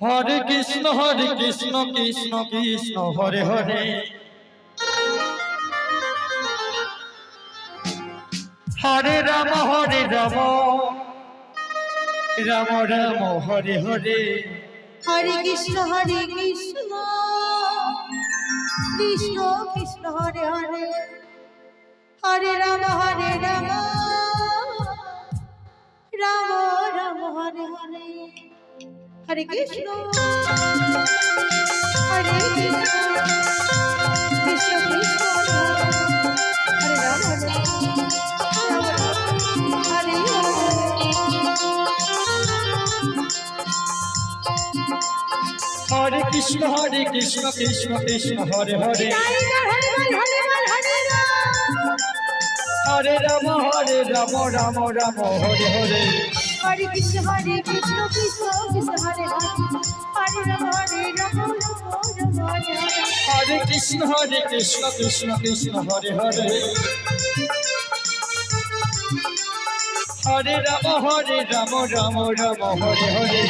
Hare Krishna Krishna Krishna Hare Hare Hare Ram Ram Ram Hare Hare Hare Krishna Krishna Krishna Hare Hare Hare Ram Ram Ram Hare Hare Hare Krishna Krishna Krishna Hare Ram Hare Hare Krishna Krishna Krishna Hare Hare Hare Ram Ram Hare Hare Hare Krishna Krishna Krishna Hare Hare Ram Ram Hare Hare Hare Krishna Krishna Krishna Hare Hare Hare Ram Ram Hare Hare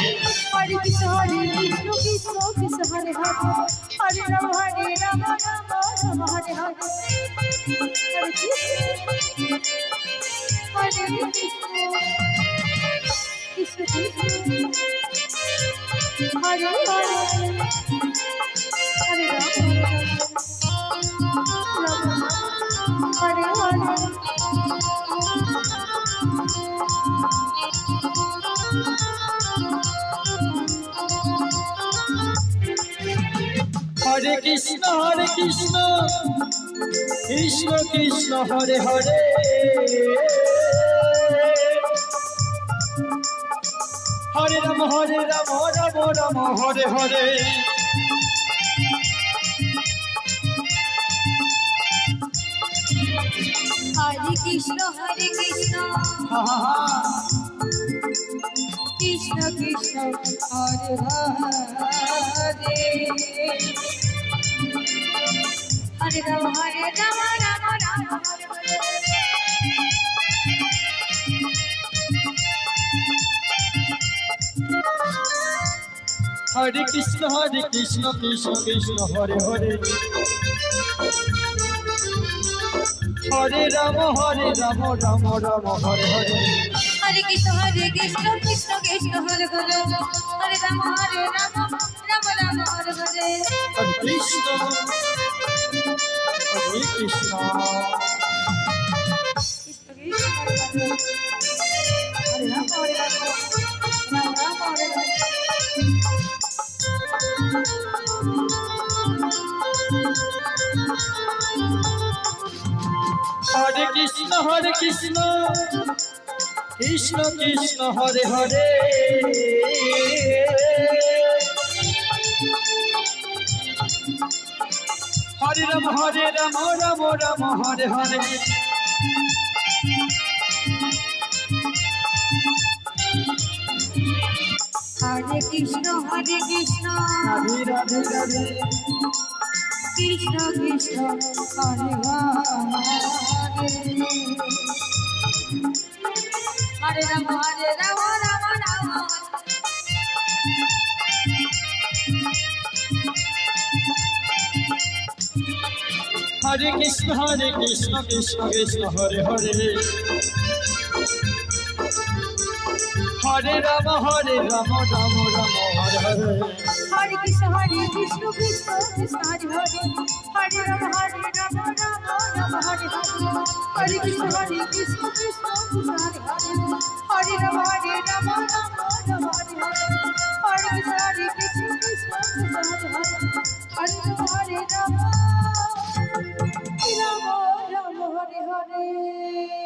Hare Krishna Krishna Krishna Hare Hare Hare Ram Ram Hare Hare Hare Krishna Krishna Hare Hare Hare Ram Hare Hare Hare Krishna Krishna Krishna Hare Hare Hare Ram Ram Hare Hare Hare Krishna Krishna Krishna Hare Hare Hare Ram Ram Hare Hare Hare Krishna Krishna Krishna Hare Hare Hare Ram Ram Hare Hare Hare Krishna Krishna Krishna Hare Hare Hare Ram Ram Hare Hare Hare Krishna Krishna Hare Ram Ram Hare Hare Hare Krishna Krishna Krishna Hare Hare Hare Ram Ram Hare Hare Hare Krishna Radhe Radhe Radhe Krishna Krishna Hare Hare Ram Ram Hare Krishna Krishna Hare Hare Hare Ram Hare Hare Hare Krishna Krishna Krishna Hare Hare Hare Ram Ram Hare Hare Hare Krishna Krishna Krishna Hare Hare Hare Ram Ram Hare Hare Hare Krishna Krishna Krishna Hare Hare Hare Ram Ram Hare Hare